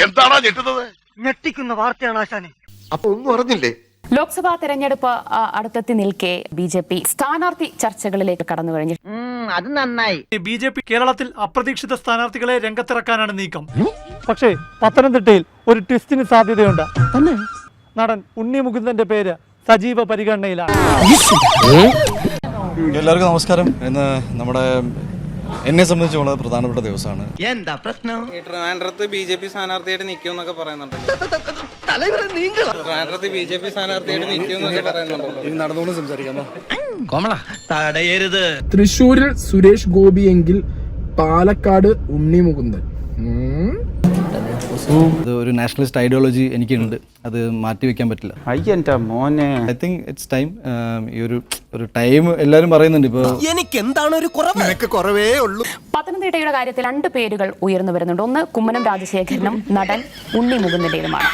എന്താണോ ഞെട്ടുന്നത്? ഞെട്ടിക്കുന്ന വാർത്തയാണ് ആശാനെ. അപ്പൊ ഒന്നും അറിഞ്ഞില്ലേ? ലോക്സഭാ തെരഞ്ഞെടുപ്പ് അടുത്തെത്തി നിൽക്കെ ബി.ജെ.പി. സ്ഥാനാർത്ഥി ചർച്ചകളിലേക്ക് കടന്നു കഴിഞ്ഞു. അത് നന്നായി. ബി.ജെ.പി. കേരളത്തിൽ അപ്രതീക്ഷിത സ്ഥാനാർത്ഥികളെ രംഗത്തിറക്കാനാണ് നീക്കം. പക്ഷേ പത്തനംതിട്ടയിൽ ഒരു ട്വിസ്റ്റിന് സാധ്യതയുണ്ട്. നടൻ ഉണ്ണി മുകുന്ദന്റെ പേര് സജീവ പരിഗണനയിലാണ്. എല്ലാവർക്കും നമസ്കാരം. ഇന്ന് നമ്മുടെ എന്നെ സംബന്ധിച്ച് വളരെ പ്രധാനപ്പെട്ട ദിവസമാണ്. എന്താ പ്രശ്നം? ട്രിവാൻഡ്രത്ത് ബി.ജെ.പി. സ്ഥാനാർത്ഥിയായിട്ട് നിൽക്കുമെന്നൊക്കെ പറയുന്നുണ്ട്. ട്രിവാൻഡ്രത്ത് ബി.ജെ.പി. സ്ഥാനാർത്ഥിയായിട്ട് നിൽക്കുമെന്നൊക്കെ പറയുന്നുണ്ടല്ലോ. ഇനി നടന്നുകൊണ്ട് സംസാരിക്കാമോ? തടയരുത്. തൃശ്ശൂരിൽ സുരേഷ് ഗോപിയെങ്കിൽ പാലക്കാട് ഉണ്ണി മുകുന്ദൻ. ഇത് ഒരു നാഷണലിസ്റ്റ് ഐഡിയോളജി എനിക്കുണ്ട്, അത് മാറ്റി വെക്കാൻ പറ്റില്ല. I think it's time. ഈ ഒരു ടൈം എല്ലാവരും പറയുന്നുണ്ട്. ഇപ്പോൾ എനിക്ക് എന്താണ് ഒരു കുറവ്? നിനക്ക് കുറവേ ഉള്ളൂ. പത്തനംതിട്ടയുടെ കാര്യത്തിൽ 2 പേരുകൾ ഉയർന്നു വരുന്നുണ്ട്. ഒന്ന് കുമ്മനം രാജശേഖരനും നടൻ ഉണ്ണി മുകുന്ദന്റേതുമാണ്.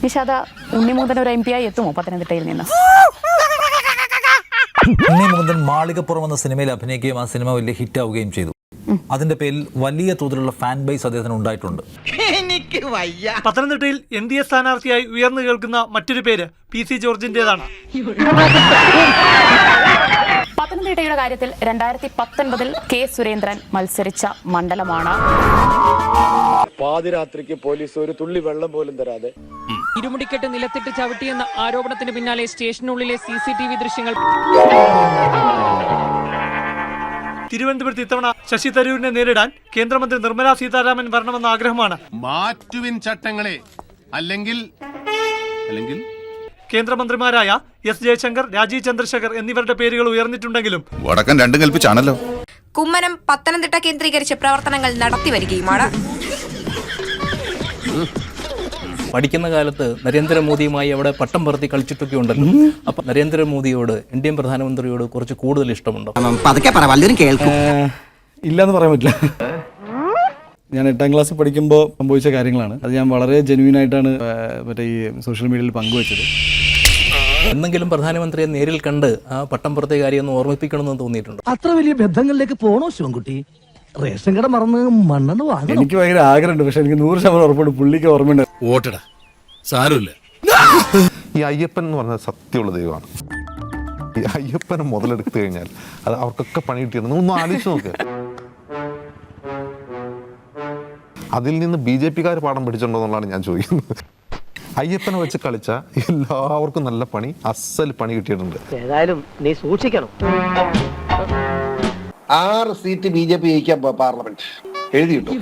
നിഷാദ, ഉണ്ണി മുകുന്ദൻ ഒരു MP ആയി എത്തുമോ പത്തനംതിട്ടയിൽ നിന്ന്? ഉണ്ണി മുകുന്ദൻ മാളികപ്പുറം എന്ന സിനിമയിൽ അഭിനയിക്കുകയും ആ സിനിമ വലിയ ഹിറ്റ് ആവുകയും ചെയ്തു. അതിന്റെ പേരിൽ വലിയ തോതിലുള്ള ഫാൻ ബേസ് അദ്ദേഹത്തിന് ഉണ്ടായിട്ടുണ്ട്. പത്തനംതിട്ടയിൽ NDA സ്ഥാനാർത്ഥിയായി ഉയർന്നു കേൾക്കുന്ന മറ്റൊരു പേര് PC ജോർജിന്റേതാണ്. പത്തനംതിട്ടയുടെ കാര്യത്തിൽ 2019 K. സുരേന്ദ്രൻ മത്സരിച്ച മണ്ഡലമാണ്. പാതിരാത്രിക്ക് പോലീസ് ഒരു തുള്ളി വെള്ളം പോലും തരാതെ ഇരുമുടിക്കെട്ട് നിലത്തിട്ട് ചവിട്ടിയെന്ന ആരോപണത്തിന് പിന്നാലെ സ്റ്റേഷനുള്ളിലെ CCTV ദൃശ്യങ്ങൾ. തിരുവനന്തപുരത്ത് ഇത്തവണ ശശി തരൂരിനെ നേരിടാൻ കേന്ദ്രമന്ത്രി നിർമ്മലാ സീതാരാമൻ വരണമെന്ന ആഗ്രഹമാണ്. മാറ്റുവിൻ ചട്ടങ്ങളെ, അല്ലെങ്കിൽ കേന്ദ്രമന്ത്രിമാരായ S. ജയശങ്കർ, രാജീവ് ചന്ദ്രശേഖർ എന്നിവരുടെ പേരുകൾ ഉയർന്നിട്ടുണ്ടെങ്കിലും വടക്കൻ രണ്ടും കൽപ്പിച്ചാണല്ലോ. കുമ്മനം പത്തനംതിട്ട കേന്ദ്രീകരിച്ച് പ്രവർത്തനങ്ങൾ നടത്തിവരികയുമാണ്. പഠിക്കുന്ന കാലത്ത് നരേന്ദ്രമോദിയുമായി അവിടെ പട്ടം പറത്തി കളിച്ചിട്ടൊക്കെ ഉണ്ടല്ലോ. അപ്പൊ നരേന്ദ്രമോദിയോട് ഇന്ത്യൻ പ്രധാനമന്ത്രിയോട് കുറച്ച് കൂടുതൽ ഇഷ്ടമുണ്ടോ? ഇല്ലയെന്ന് പറയാൻ പറ്റില്ല. ഞാൻ 8ാം ക്ലാസ്സിൽ പഠിക്കുമ്പോൾ സംഭവിച്ച കാര്യങ്ങളാണ്. അത് ഞാൻ വളരെ ജെന്യൂനായിട്ടാണ് മറ്റേ ഈ സോഷ്യൽ മീഡിയയിൽ പങ്കുവച്ചത്. എന്തെങ്കിലും പ്രധാനമന്ത്രിയെ നേരിൽ കണ്ട് ആ പട്ടം പുറത്തെ കാര്യം ഒന്ന് ഓർമ്മിപ്പിക്കണമെന്ന് തോന്നിയിട്ടുണ്ടോ? അത്ര വലിയ ബന്ധങ്ങളിലേക്ക് പോണോ ശിവൻകുട്ടി? റേഷൻ കട മറന്ന് മണ്ണെന്ന് വാങ്ങണം. എനിക്ക് ഭയങ്കര ആഗ്രഹമുണ്ട്, പക്ഷെ എനിക്ക് 100% ഉറപ്പുണ്ട് പുള്ളിക്ക് ഓർമ്മയുണ്ട്. ഓട്ടടാ, സാരമില്ല. ഈ അയ്യപ്പൻ എന്ന് പറഞ്ഞാൽ സത്യമുള്ള ദൈവമാണ്. ഈ അയ്യപ്പനെ മുതലെടുത്തു കഴിഞ്ഞാൽ അത് അവർക്കൊക്കെ പണി കിട്ടിയിരുന്നു. ഒന്ന് ആലോചിച്ച് നോക്ക്. അതിൽ നിന്ന് BJP-കാർ പാഠം പഠിച്ചിട്ടുണ്ടോ എന്നുള്ളതാണ് ഞാൻ ചോദിക്കുന്നത്. അയ്യപ്പനെ വെച്ച് കളിച്ച എല്ലാവർക്കും നല്ല പണി, അസൽ പണി കിട്ടിയിട്ടുണ്ട്. ഏതായാലും നീ സൂക്ഷിക്കണം. 6 സീറ്റ് BJP ജയിക്കാൻ പാർലമെന്റ് എഴുതി കിട്ടും.